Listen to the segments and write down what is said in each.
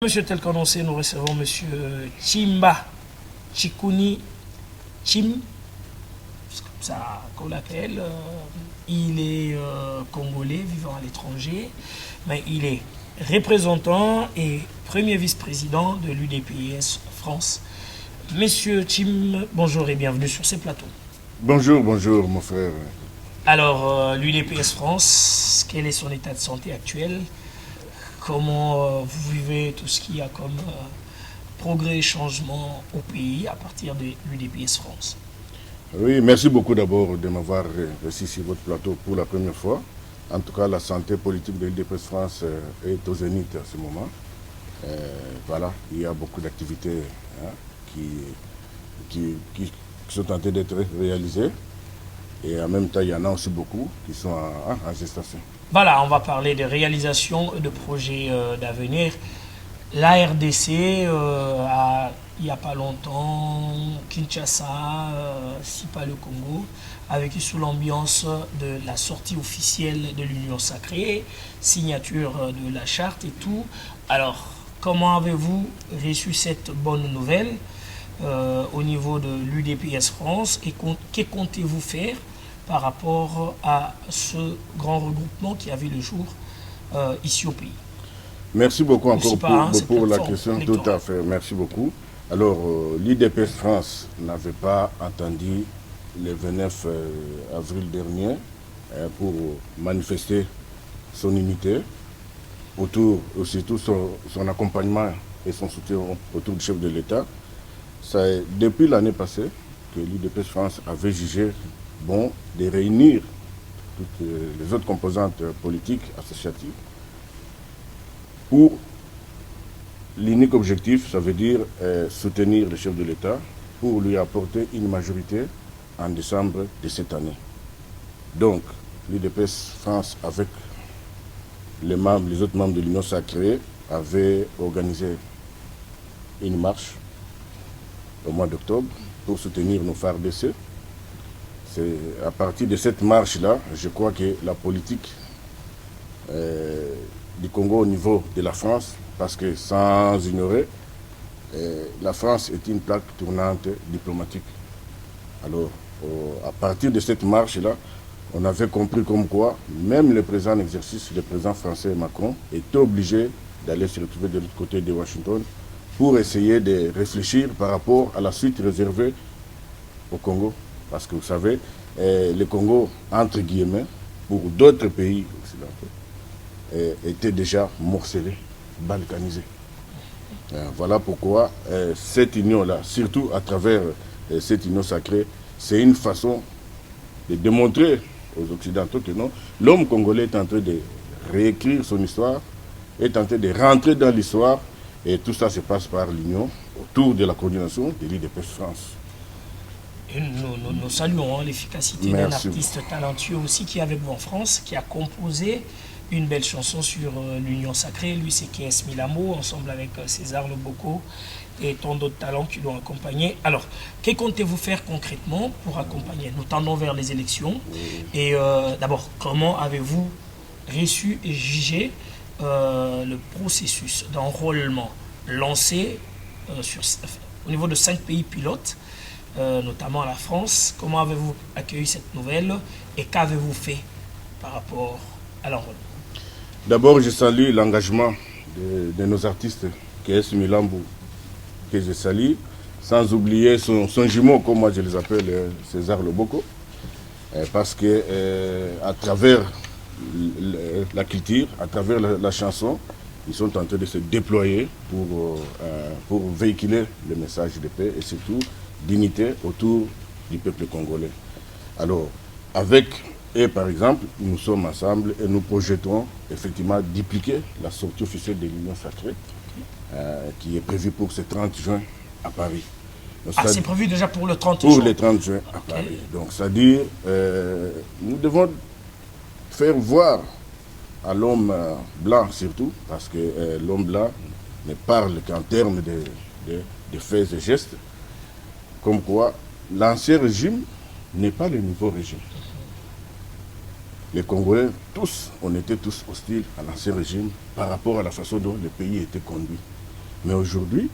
Monsieur, tel qu'annoncé, nous recevons Monsieur Chimba Chikuni Chim, c'est comme ça qu'on l'appelle. Il est congolais vivant à l'étranger, mais il est représentant et premier vice-président de l'UDPS France. Monsieur Chim, bonjour et bienvenue sur ces plateaux. Bonjour, bonjour mon frère. Alors, l'UDPS France, quel est son état de santé actuel? Comment vous vivez tout ce qu'il y a comme progrès et changement au pays à partir de l'UDPS France? Oui, merci beaucoup d'abord de m'avoir reçu sur votre plateau pour la première fois. En tout cas, la santé politique de l'UDPS France est au zénith à ce moment. Voilà, il y a beaucoup d'activités qui sont tentées d'être réalisées. Et en même temps, il y en a aussi beaucoup qui sont en gestation. Voilà, on va parler de réalisation de projets d'avenir. La RDC, il n'y a pas longtemps, Kinshasa, si pas le Congo, a vécu sous l'ambiance de la sortie officielle de l'Union sacrée, signature de la charte et tout. Alors, comment avez-vous reçu cette bonne nouvelle au niveau de l'UDPS France et que comptez-vous faire par rapport à ce grand regroupement qui a vu le jour ici au pays? Merci beaucoup encore pour la question. Électorale. Tout à fait, merci beaucoup. Alors, l'UDPS France n'avait pas attendu le 29 avril dernier pour manifester son unité, surtout son accompagnement et son soutien autour du chef de l'État. C'est depuis l'année passée que l'UDPS France avait jugé bon de réunir toutes les autres composantes politiques associatives pour l'unique objectif, ça veut dire soutenir le chef de l'État pour lui apporter une majorité en décembre de cette année. Donc, l'UDPS France, avec les autres membres de l'Union sacrée, avait organisé une marche au mois d'octobre pour soutenir nos FARDC. C'est à partir de cette marche-là, je crois que la politique du Congo au niveau de la France, parce que sans ignorer, la France est une plaque tournante diplomatique. Alors, à partir de cette marche-là, on avait compris comme quoi, même le président en exercice, le président français Macron, était obligé d'aller se retrouver de l'autre côté de Washington pour essayer de réfléchir par rapport à la suite réservée au Congo. Parce que vous savez, le Congo, entre guillemets, pour d'autres pays occidentaux, était déjà morcelé, balkanisé. Voilà pourquoi cette union-là, surtout à travers cette union sacrée, c'est une façon de démontrer aux Occidentaux que non, l'homme congolais est en train de réécrire son histoire, est en train de rentrer dans l'histoire, et tout ça se passe par l'union autour de la coordination de l'UDPS France. Et nous saluons l'efficacité d'un artiste talentueux aussi qui est avec vous en France, qui a composé une belle chanson sur l'Union sacrée. Lui, c'est KS Milamo, ensemble avec César Loboko et tant d'autres talents qui l'ont accompagné. Alors, que comptez-vous faire concrètement pour accompagner? Nous tendons vers les élections. Et d'abord, comment avez-vous reçu et jugé le processus d'enrôlement lancé au niveau de 5 pays pilotes, notamment la France? Comment avez-vous accueilli cette nouvelle et qu'avez-vous fait par rapport à l'enrôlement? D'abord, je salue l'engagement de nos artistes, KS Milambo, que je salue, sans oublier son jumeau, comme moi je les appelle, César Loboko, parce que à travers la culture, à travers la chanson, ils sont en train de se déployer pour véhiculer le message de paix et surtout d'unité autour du peuple congolais. Alors, avec eux, par exemple, nous sommes ensemble et nous projetons effectivement dupliquer la sortie officielle de l'Union sacrée qui est prévue pour ce 30 juin à Paris. Donc, c'est prévu déjà pour le 30 juin? Pour le 30 juin à Paris. Donc, c'est-à-dire, nous devons faire voir à l'homme blanc surtout, parce que l'homme blanc ne parle qu'en termes de faits et gestes, comme quoi l'ancien régime n'est pas le nouveau régime. Les Congolais, tous, on était tous hostiles à l'ancien régime par rapport à la façon dont le pays était conduit. Mais aujourd'hui,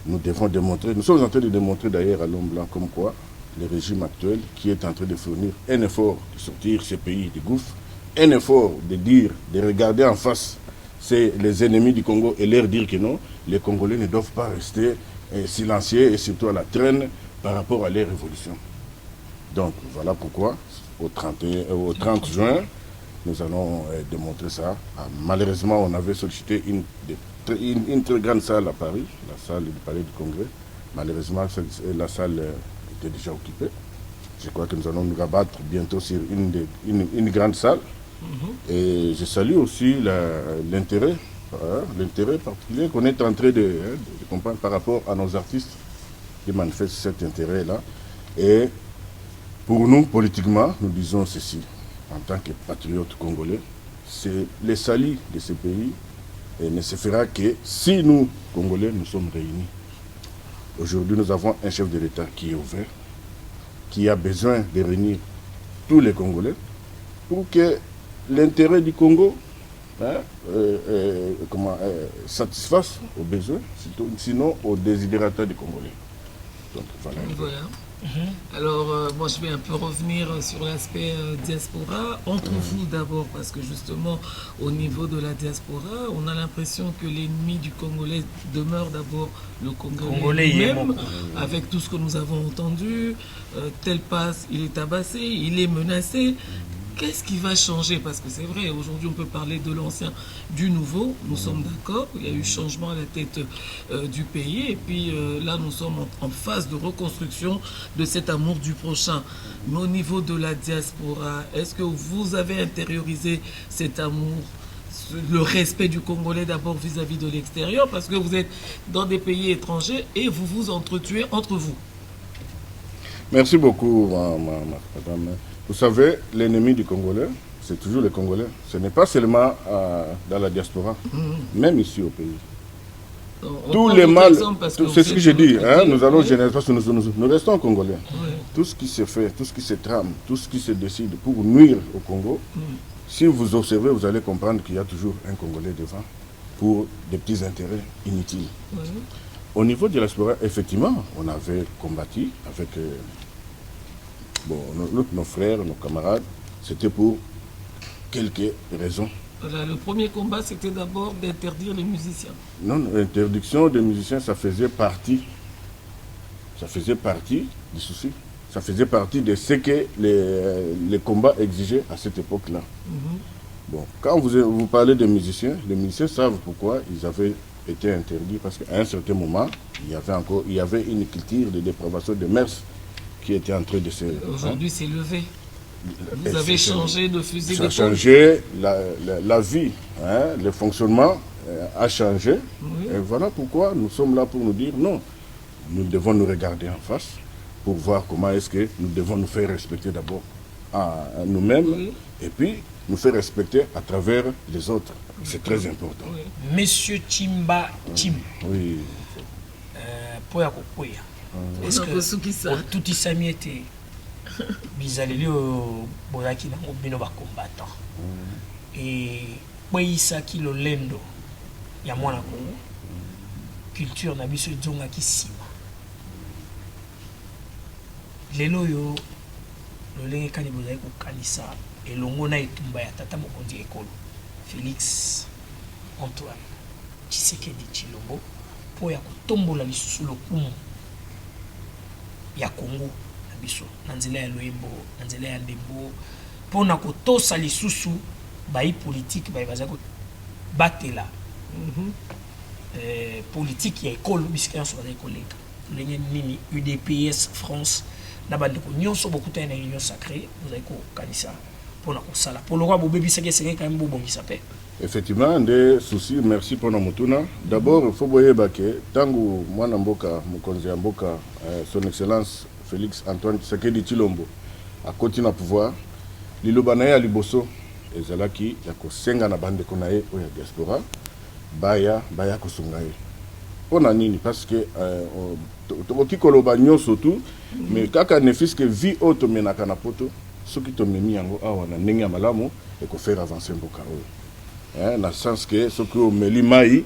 nous devons démontrer, nous sommes en train de démontrer d'ailleurs à l'homme blanc comme quoi le régime actuel qui est en train de fournir un effort de sortir ces pays du gouffre, un effort de dire, de regarder en face les ennemis du Congo et leur dire que non, les Congolais ne doivent pas rester silencieux et surtout à la traîne par rapport à leur révolution. Donc voilà pourquoi au 30 juin, nous allons démontrer ça. Malheureusement, on avait sollicité une très grande salle à Paris, la salle du Palais du Congrès. Malheureusement, la salle était déjà occupée. Je crois que nous allons nous rabattre bientôt sur une grande salle. Et je salue aussi l'intérêt particulier qu'on est en train de comprendre par rapport à nos artistes qui manifestent cet intérêt-là. Et pour nous, politiquement, nous disons ceci. En tant que patriotes congolais, c'est le salut de ce pays et ne se fera que si nous, Congolais, nous sommes réunis. Aujourd'hui, nous avons un chef de l'État qui est ouvert, qui a besoin de réunir tous les Congolais pour que l'intérêt du Congo satisfasse aux besoins, sinon aux désidératas du Congolais. Donc, voilà. Alors, moi je vais un peu revenir sur l'aspect diaspora. Entre vous d'abord, parce que justement, au niveau de la diaspora, on a l'impression que l'ennemi du Congolais demeure d'abord le Congolais lui-même, avec tout ce que nous avons entendu. Tel passe, il est tabassé, il est menacé. Qu'est-ce qui va changer? Parce que c'est vrai, aujourd'hui on peut parler de l'ancien, du nouveau, nous sommes d'accord, il y a eu changement à la tête du pays, et puis là nous sommes en phase de reconstruction de cet amour du prochain. Mais au niveau de la diaspora, est-ce que vous avez intériorisé cet amour, le respect du Congolais d'abord vis-à-vis de l'extérieur, parce que vous êtes dans des pays étrangers et vous vous entretuez entre vous? Merci beaucoup, madame. Vous savez, l'ennemi du Congolais, c'est toujours les Congolais. Ce n'est pas seulement dans la diaspora, même ici au pays. Tous les mal, c'est ce que j'ai dit, nous allons générer, parce que nous restons Congolais. Tout ce qui se fait, tout ce qui se trame, tout ce qui se décide pour nuire au Congo, si vous observez, vous allez comprendre qu'il y a toujours un Congolais devant pour des petits intérêts inutiles. Au niveau de la diaspora, effectivement, on avait combattu avec... nos frères, nos camarades, c'était pour quelques raisons. Voilà, le premier combat, c'était d'abord d'interdire les musiciens. Non, l'interdiction des musiciens, ça faisait partie du souci. Ça faisait partie de ce que les combats exigeaient à cette époque-là. Bon, quand vous parlez des musiciens, les musiciens savent pourquoi ils avaient été interdits, parce qu'à un certain moment, il y avait une culture de dépravation de mœurs qui était en train de se... Aujourd'hui, c'est levé. Vous avez changé de fusil d'épaule. Ça a changé, la vie, le fonctionnement a changé. Et voilà pourquoi nous sommes là pour nous dire non. Nous devons nous regarder en face pour voir comment est-ce que nous devons nous faire respecter d'abord à nous-mêmes et puis nous faire respecter à travers les autres. C'est très important. Monsieur Chimba Chim. Oui. Poya kokoya. Est-ce que tout isami était bizaleli boyaki na bino ba combattant et boyisaki lolendo ya mwana Congo culture na biso zonga kisima lelo yo lolenge kani bozali kokanisa elongo na etumba ya tata mokonzi ekolo Félix Antoine Tshisekedi Tshilombo po ya kotombola lisusu lokumu ya Congo na biso na nzela ya loyembo na nzela ya ndembo pona kotosa lisusu bayi politique bayi baza ko batela politique ya ekolo bisika nyonso bazali koleka ndenge nini UDPS France na bandeko nyonso bokutana na union sacrée bazali kokanisa pona kosala polora bobebisaki esengeli quand même bobongisa pe. Effectivement, des soucis, merci pour nos moutuna. D'abord, il faut voir que tangu mwana mboka, mokonzi ya mboka, son excellence Félix Antoine Tshisekedi Tshilombo a continué à pouvoir. Liloba na ye ya liboso ezalaki ya kosenga na bandeko na ye oyo ya diaspora baya kosunga ye. Pona nini parce que tokoki koloba nyonso tu mais kaka ne fils que vie auto menaka na poto soki tomemi yango awa na ndenge ya malamu et ko faire avancer mboka oyo. Dans le sens que ce que omeli mai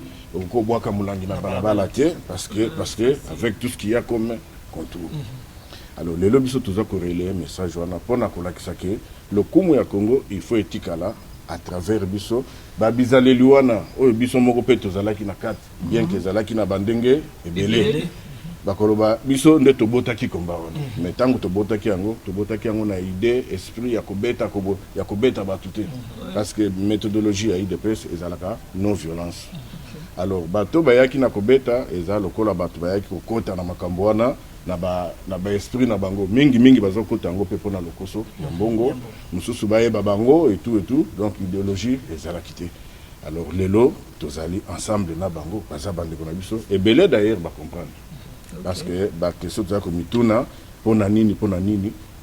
parce que avec tout ce qu'il y a comme contour. Alors les lobbies sont toujours corrélés message pour le Kumu ya Congo il faut étikala à travers biso babizale liwana o biso moko pe tozalaki na carte bien que zalaki na bandenge ebele bakoloba biso nde tobotaki komba wana mais tango tobotaki yango na idée esprit ya kobeta batute parce que méthodologie ya IDPS ezalaka non violence. Alors bato bayaki na kobeta eza lokola bato bayaki kokota na makambo wana na ba esprit na bango mingi bazokota yango pe pona lokoso ya mbongo mususu bayeba bango et tout donc idéologie ezalaki te. Alors lelo tozali ensemble na bango baza bandeko na biso ebele d'ailleurs ba comprendre parce que ba question za ko mituna pona nini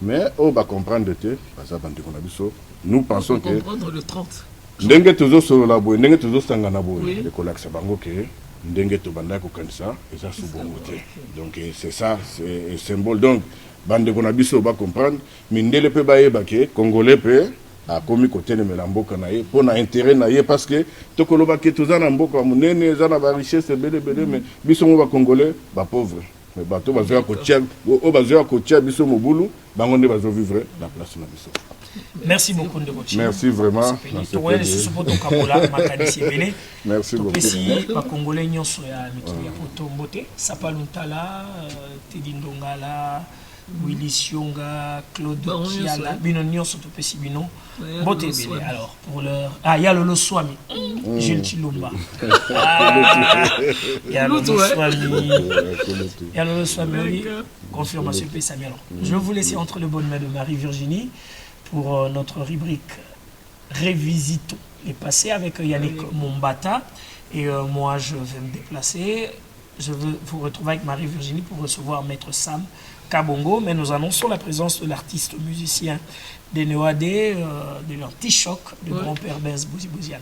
mais on va comprendre te baza bandeko na biso. Nous pensons que comprendre le 30 ndenge tozo solo la boye ndenge tozo sangana boye le kolakisa bango ke ndenge to banda ko kanisa eza subongo te. Donc c'est ça, c'est symbole. Donc bande ko na biso ba comprendre mindele pe ba yeba ke congolais pe a komi côté ne melamboka na ye pona intérêt na ye parce que to koloba ke tozana mboka munene zana ba richesse belé mais biso mo ba congolais ba pauvre mais bato bazoya ko tia biso mobulu bango nde bazo vivre la place na biso. Merci beaucoup de votre Merci vraiment. Merci beaucoup. Merci Congolais nyonso ya mikili ya Potombote, Sapaluntala, Teddy Ndongala, Willy Sionga, Claude Kiala, bino nyonso to pesi bino. Bote bele alors pour leur il y a Lolo Swami, Jules Chilumba. Il y a Lolo Swami. Confirmation pe Samuel. Je vais vous laisser entre les bonnes mains de Marie-Virginie pour notre rubrique Révisitons les passés avec Yannick Mombata. Et moi, je vais me déplacer. Je veux vous retrouver avec Marie-Virginie pour recevoir Maître Sam Kabongo. Mais nous annonçons la présence de l'artiste musicien des Néoadé, de l'Antichoc, de grand-père Benz Bouzi Bouziane.